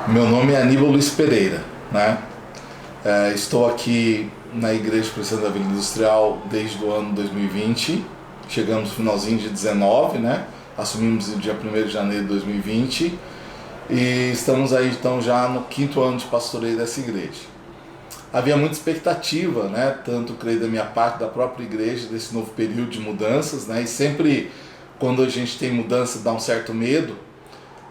Meu nome é Aníbal Luiz Pereira, né? Estou aqui na Igreja Presbiteriana da Vila Industrial desde o ano 2020. Chegamos no finalzinho de 19, né? Assumimos no dia 1º de janeiro de 2020 e estamos aí então já no 5º ano de pastoreio dessa igreja. Havia muita expectativa, né? Tanto creio da minha parte, da própria igreja, desse novo período de mudanças, né? E sempre quando a gente tem mudança dá um certo medo,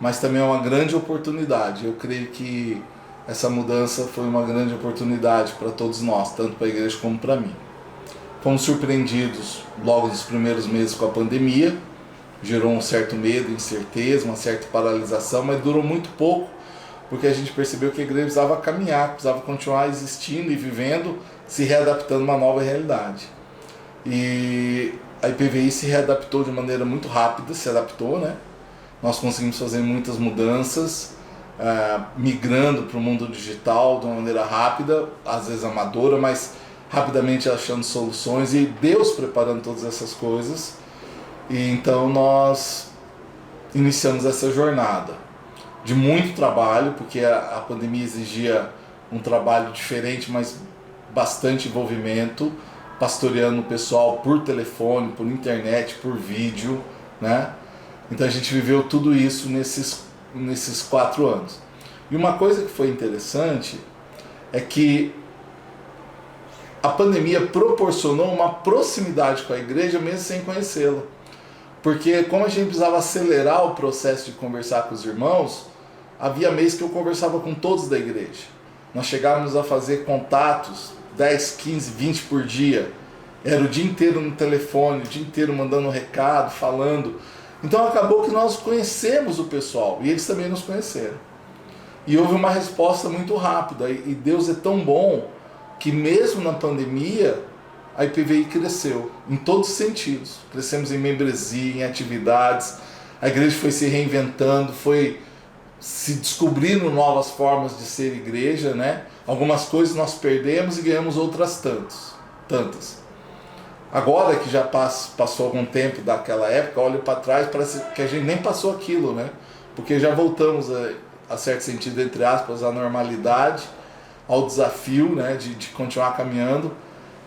mas também é uma grande oportunidade. Eu creio que essa mudança foi uma grande oportunidade para todos nós, tanto para a igreja como para mim. Fomos surpreendidos logo nos primeiros meses com a pandemia, gerou um certo medo, incerteza, uma certa paralisação, mas durou muito pouco, porque a gente percebeu que a igreja precisava caminhar, precisava continuar existindo e vivendo, se readaptando a uma nova realidade. E a IPVI se readaptou de maneira muito rápida, se adaptou, né? Nós conseguimos fazer muitas mudanças, migrando para o mundo digital de uma maneira rápida, às vezes amadora, mas rapidamente achando soluções e Deus preparando todas essas coisas. E então nós iniciamos essa jornada de muito trabalho, porque a pandemia exigia um trabalho diferente, mas bastante envolvimento, pastoreando o pessoal por telefone, por internet, por vídeo, né? Então a gente viveu tudo isso nesses 4 anos. E uma coisa que foi interessante é que a pandemia proporcionou uma proximidade com a igreja mesmo sem conhecê-la. Porque como a gente precisava acelerar o processo de conversar com os irmãos, havia mês que eu conversava com todos da igreja. Nós chegávamos a fazer contatos 10, 15, 20 por dia. Era o dia inteiro no telefone, o dia inteiro mandando um recado, falando. Então acabou que nós conhecemos o pessoal e eles também nos conheceram. E houve uma resposta muito rápida. E Deus é tão bom que mesmo na pandemia a IPVI cresceu em todos os sentidos. Crescemos em membresia, em atividades, a igreja foi se reinventando, foi se descobrindo novas formas de ser igreja, né? Algumas coisas nós perdemos e ganhamos outras tantas. Agora que já passou algum tempo daquela época, olho para trás, parece que a gente nem passou aquilo, né? Porque já voltamos a certo sentido, entre aspas, à normalidade, ao desafio, né, de continuar caminhando.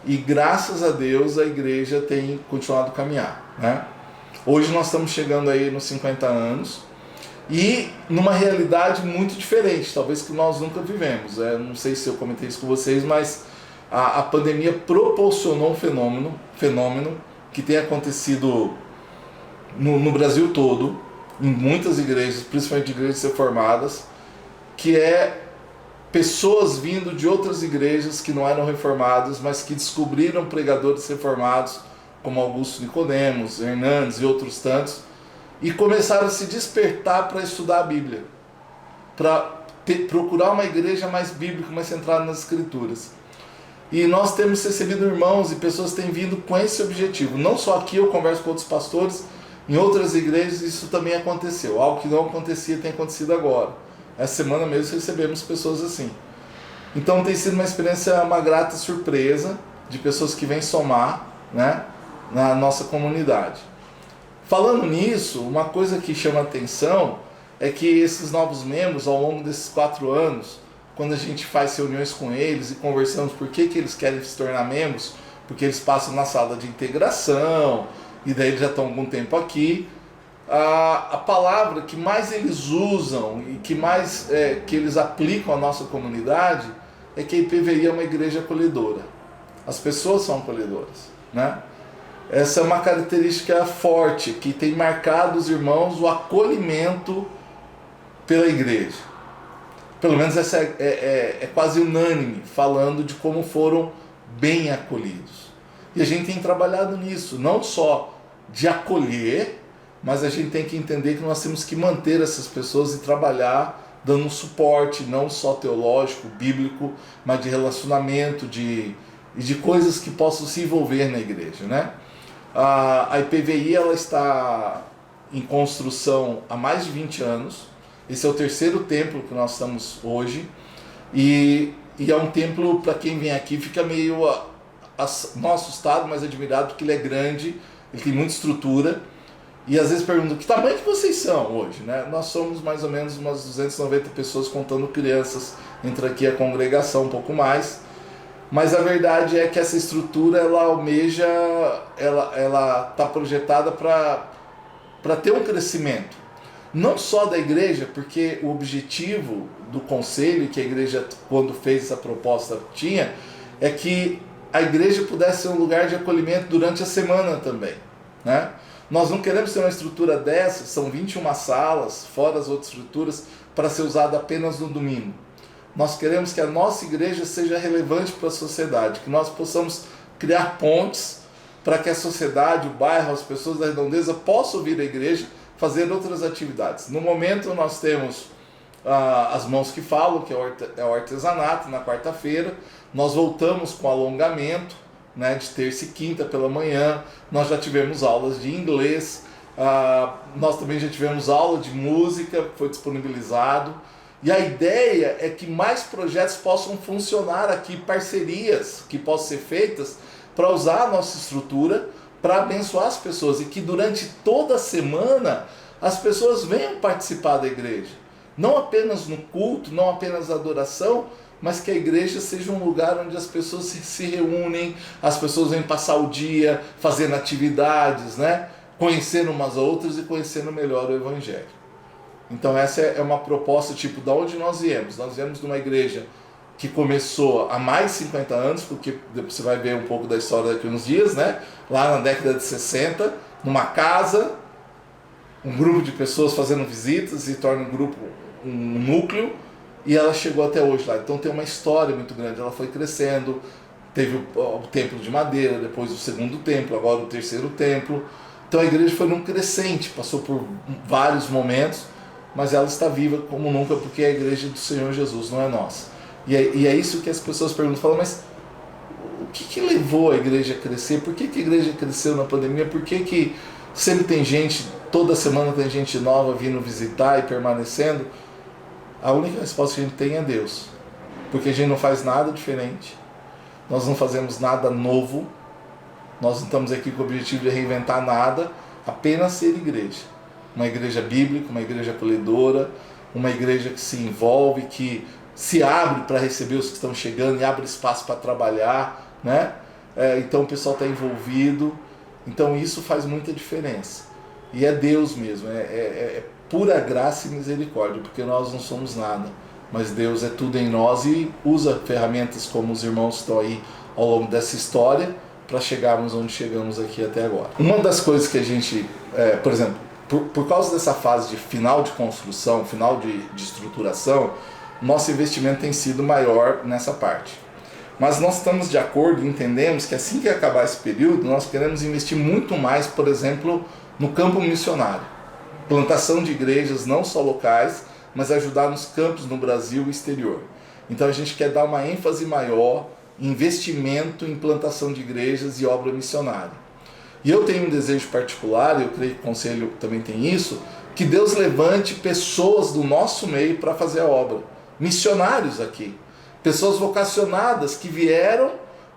E graças a Deus a igreja tem continuado a caminhar, né? Hoje nós estamos chegando aí nos 50 anos e numa realidade muito diferente, talvez que nós nunca vivemos. Não sei se eu comentei isso com vocês, mas a pandemia proporcionou um fenômeno que tem acontecido no Brasil todo, em muitas igrejas, principalmente igrejas reformadas, que é pessoas vindo de outras igrejas que não eram reformadas, mas que descobriram pregadores reformados, como Augusto Nicodemos, Hernandes e outros tantos, e começaram a se despertar para estudar a Bíblia, para procurar uma igreja mais bíblica, mais centrada nas Escrituras. E nós temos recebido irmãos e pessoas têm vindo com esse objetivo. Não só aqui, eu converso com outros pastores, em outras igrejas isso também aconteceu. Algo que não acontecia tem acontecido agora. Essa semana mesmo recebemos pessoas assim. Então tem sido uma experiência, uma grata surpresa de pessoas que vêm somar, né, na nossa comunidade. Falando nisso, uma coisa que chama atenção é que esses novos membros, ao longo desses 4 anos, quando a gente faz reuniões com eles e conversamos por que eles querem se tornar membros, porque eles passam na sala de integração e daí eles já estão há algum tempo aqui, a palavra que mais eles usam e que mais que eles aplicam à nossa comunidade é que a IPVI é uma igreja acolhedora. As pessoas são acolhedoras, né? Essa é uma característica forte que tem marcado os irmãos o acolhimento pela igreja. Pelo menos essa é quase unânime, falando de como foram bem acolhidos. E a gente tem trabalhado nisso, não só de acolher, mas a gente tem que entender que nós temos que manter essas pessoas e trabalhar dando um suporte, não só teológico, bíblico, mas de relacionamento, de coisas que possam se envolver na igreja, né? A IPVI ela está em construção há mais de 20 anos. Esse é o 3º templo que nós estamos hoje. E é um templo, para quem vem aqui, fica meio não assustado, mas admirado, porque ele é grande, ele tem muita estrutura. E às vezes perguntam, que tamanho que vocês são hoje, né? Nós somos mais ou menos umas 290 pessoas, contando crianças, entra aqui a congregação um pouco mais. Mas a verdade é que essa estrutura, ela almeja, ela está projetada para ter um crescimento. Não só da igreja, porque o objetivo do conselho, que a igreja, quando fez essa proposta, tinha, é que a igreja pudesse ser um lugar de acolhimento durante a semana também, né? Nós não queremos ter uma estrutura dessa, são 21 salas, fora as outras estruturas, para ser usada apenas no domingo. Nós queremos que a nossa igreja seja relevante para a sociedade, que nós possamos criar pontes para que a sociedade, o bairro, as pessoas da redondeza possam vir à igreja fazer outras atividades. No momento nós temos as Mãos que Falam, que é o artesanato, na quarta-feira. Nós voltamos com alongamento, né, de terça e quinta pela manhã. Nós já tivemos aulas de inglês, nós também já tivemos aula de música, foi disponibilizado. E a ideia é que mais projetos possam funcionar aqui, parcerias que possam ser feitas para usar a nossa estrutura para abençoar as pessoas, e que durante toda a semana as pessoas venham participar da igreja. Não apenas no culto, não apenas na adoração, mas que a igreja seja um lugar onde as pessoas se reúnem, as pessoas vêm passar o dia fazendo atividades, né? Conhecendo umas outras e conhecendo melhor o Evangelho. Então essa é uma proposta, tipo, de onde nós viemos. Nós viemos de uma igreja que começou há mais de 50 anos, porque você vai ver um pouco da história daqui a uns dias, né? Lá na década de 60, numa casa, um grupo de pessoas fazendo visitas, e torna um grupo, um núcleo, e ela chegou até hoje lá. Então tem uma história muito grande, ela foi crescendo, teve o templo de madeira, depois o segundo templo, agora o terceiro templo. Então a igreja foi num crescente, passou por vários momentos, mas ela está viva como nunca, porque é a igreja do Senhor Jesus, não é nossa. E é isso que as pessoas perguntam, falam, mas o que levou a igreja a crescer? Por que a igreja cresceu na pandemia? Por que sempre tem gente, toda semana tem gente nova vindo visitar e permanecendo? A única resposta que a gente tem é Deus. Porque a gente não faz nada diferente, nós não fazemos nada novo, nós não estamos aqui com o objetivo de reinventar nada, apenas ser igreja. Uma igreja bíblica, uma igreja acolhedora, uma igreja que se envolve, que se abre para receber os que estão chegando e abre espaço para trabalhar, né? Então o pessoal está envolvido, então isso faz muita diferença. E é Deus mesmo, é pura graça e misericórdia, porque nós não somos nada, mas Deus é tudo em nós e usa ferramentas como os irmãos estão aí ao longo dessa história para chegarmos onde chegamos aqui até agora. Uma das coisas que a gente, por exemplo, por causa dessa fase de final de construção, final de estruturação, nosso investimento tem sido maior nessa parte. Mas nós estamos de acordo e entendemos que assim que acabar esse período, nós queremos investir muito mais, por exemplo, no campo missionário. Plantação de igrejas não só locais, mas ajudar nos campos no Brasil e exterior. Então a gente quer dar uma ênfase maior em investimento em plantação de igrejas e obra missionária. E eu tenho um desejo particular, eu creio que o Conselho também tem isso, que Deus levante pessoas do nosso meio para fazer a obra. Missionários aqui. Pessoas vocacionadas que vieram,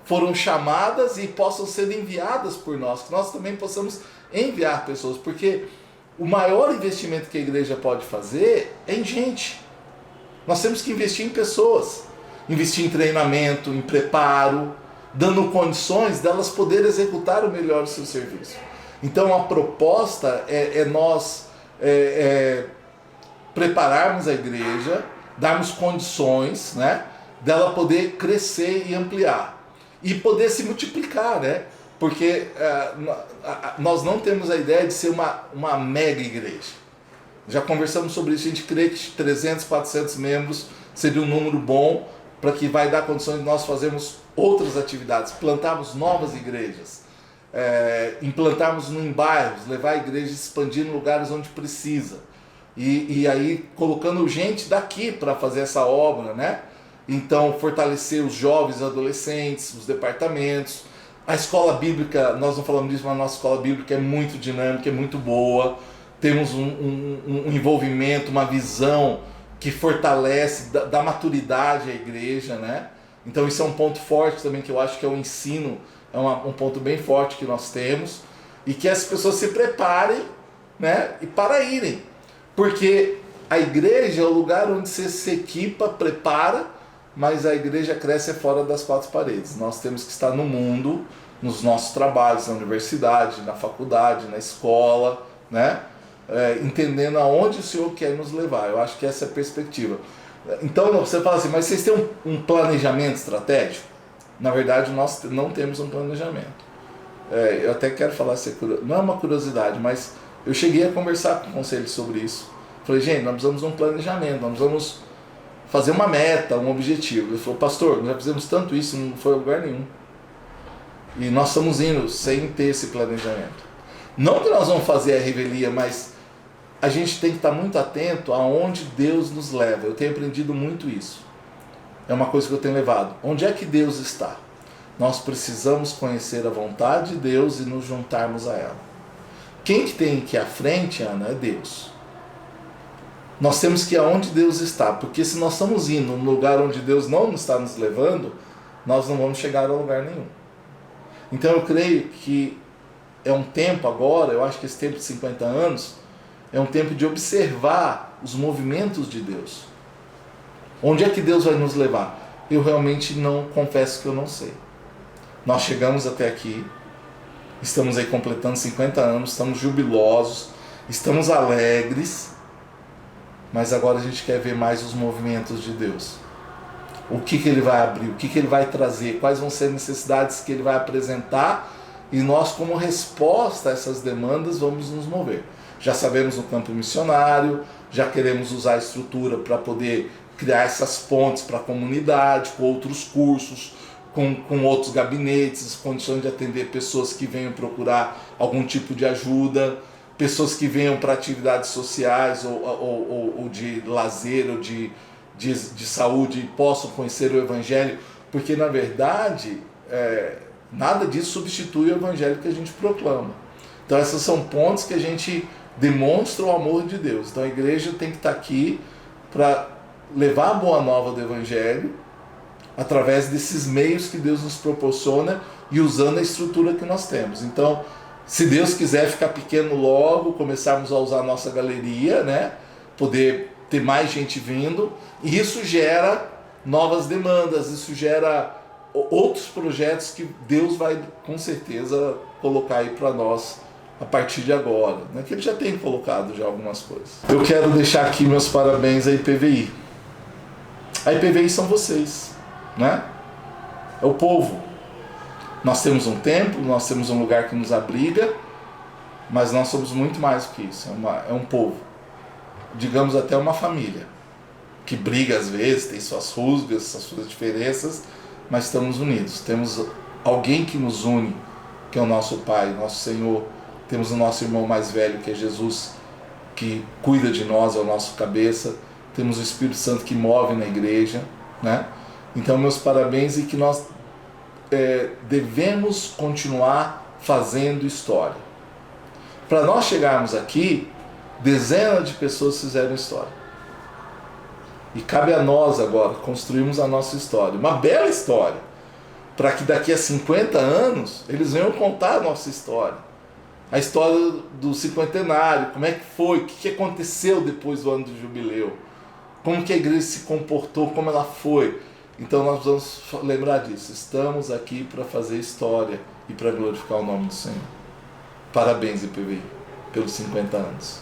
foram chamadas e possam ser enviadas por nós. Que nós também possamos enviar pessoas. Porque o maior investimento que a igreja pode fazer é em gente. Nós temos que investir em pessoas. Investir em treinamento, em preparo, dando condições delas poderem executar o melhor o seu serviço. Então a proposta é nós prepararmos a igreja, darmos condições, né, dela poder crescer e ampliar. E poder se multiplicar, né? Porque nós não temos a ideia de ser uma mega igreja. Já conversamos sobre isso, a gente crê que 300, 400 membros seria um número bom para que vai dar condições de nós fazermos outras atividades, plantarmos novas igrejas, implantarmos em bairros, levar a igreja a expandir em lugares onde precisa. E aí colocando gente daqui para fazer essa obra, né? Então fortalecer os jovens e adolescentes, os departamentos. A escola bíblica, nós não falamos disso, mas a nossa escola bíblica é muito dinâmica, é muito boa. Temos um envolvimento, uma visão que fortalece, dá maturidade à igreja, né? Então isso é um ponto forte também, que eu acho que é o ensino, é um ponto bem forte que nós temos. E que as pessoas se preparem né? E para irem. Porque a igreja é o lugar onde você se equipa, prepara, mas a igreja cresce fora das quatro paredes. Nós temos que estar no mundo, nos nossos trabalhos, na universidade, na faculdade, na escola, né? Entendendo aonde o Senhor quer nos levar. Eu acho que essa é a perspectiva. Então você fala assim, mas vocês têm um planejamento estratégico? Na verdade, nós não temos um planejamento. Eu até quero falar, não é uma curiosidade, mas eu cheguei a conversar com o conselho sobre isso. Falei, gente, nós precisamos de um planejamento, nós precisamos fazer uma meta, um objetivo. Ele falou, pastor, nós já fizemos tanto isso, não foi a lugar nenhum. E nós estamos indo sem ter esse planejamento. Não que nós vamos fazer a revelia, mas a gente tem que estar muito atento aonde Deus nos leva. Eu tenho aprendido muito isso. É uma coisa que eu tenho levado. Onde é que Deus está? Nós precisamos conhecer a vontade de Deus e nos juntarmos a ela. Quem que tem que ir à frente, Ana, é Deus. Nós temos que ir aonde Deus está, porque se nós estamos indo no lugar onde Deus não está nos levando, nós não vamos chegar a lugar nenhum. Então eu creio que é um tempo agora, eu acho que esse tempo de 50 anos, é um tempo de observar os movimentos de Deus. Onde é que Deus vai nos levar? Eu realmente não, confesso que eu não sei. Nós chegamos até aqui, estamos aí completando 50 anos, estamos jubilosos, estamos alegres, mas agora a gente quer ver mais os movimentos de Deus. O que Ele vai abrir, o que Ele vai trazer, quais vão ser as necessidades que Ele vai apresentar, e nós, como resposta a essas demandas, vamos nos mover. Já sabemos no campo missionário, já queremos usar a estrutura para poder criar essas pontes para a comunidade, com outros cursos, com outros gabinetes, condições de atender pessoas que venham procurar algum tipo de ajuda, pessoas que venham para atividades sociais ou de lazer ou de saúde e possam conhecer o Evangelho, porque na verdade nada disso substitui o Evangelho que a gente proclama. Então essas são pontes que a gente demonstra o amor de Deus. Então a igreja tem que estar aqui para levar a boa nova do Evangelho através desses meios que Deus nos proporciona e usando a estrutura que nós temos. Então, se Deus quiser ficar pequeno logo, começarmos a usar a nossa galeria, né? Poder ter mais gente vindo, e isso gera novas demandas, isso gera outros projetos que Deus vai com certeza colocar aí para nós a partir de agora, né? Que Ele já tem colocado já algumas coisas. Eu quero deixar aqui meus parabéns à IPVI. A IPVI são vocês, né? É o povo. Nós temos um templo, nós temos um lugar que nos abriga, mas nós somos muito mais do que isso. É um povo, digamos até uma família, que briga às vezes, tem suas rusgas, suas diferenças, mas estamos unidos. Temos alguém que nos une, que é o nosso Pai, nosso Senhor. Temos o nosso irmão mais velho, que é Jesus, que cuida de nós, é o nosso cabeça. Temos o Espírito Santo que move na igreja, né? Então, meus parabéns, e que nós devemos continuar fazendo história. Para nós chegarmos aqui, dezenas de pessoas fizeram história. E cabe a nós agora construirmos a nossa história, uma bela história, para que daqui a 50 anos eles venham contar a nossa história. A história do cinquentenário, como é que foi, o que aconteceu depois do ano do jubileu, como que a igreja se comportou, como ela foi. Então nós vamos lembrar disso. Estamos aqui para fazer história e para glorificar o nome do Senhor. Parabéns, IPVI, pelos 50 anos.